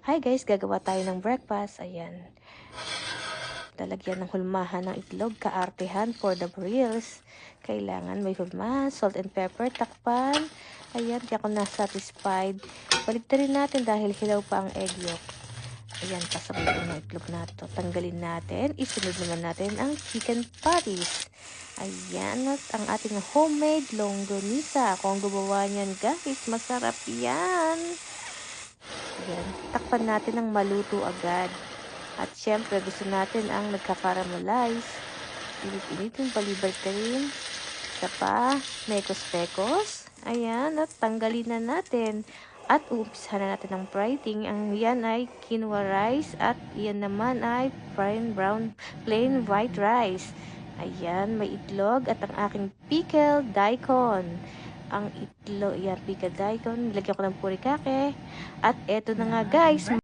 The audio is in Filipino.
Hi guys, gagawa tayo ng breakfast. Ayan. Lalagyan ng hulmahan ng itlog, kaartehan for the reels. Kailangan may hulma, salt and pepper, takpan. Ayan, di ako na-satisfied. Baligtarin natin dahil hilaw pa ang egg yolk. Ayan, pasok ito ng itlog na ito. Tanggalin natin. Isunod naman natin ang chicken patties. Ayan, at ang ating homemade longganisa. Kung gumawa niyan guys, masarap yan. Ayan, takpan natin ng maluto agad. At syempre, gusto natin ang nagka-caramelize. Init-init yung palibertarin. Isa pa, mekos-pekos. Ayan, at tanggalin na natin. At uumpisahan na natin ang frying. Ang yan ay quinoa rice at yan naman ay plain white rice. Ayan, may itlog at ang aking pickled daikon. Ang itlog, yan, pickled daikon. Nilagyan ko ng purikake. At eto na nga guys.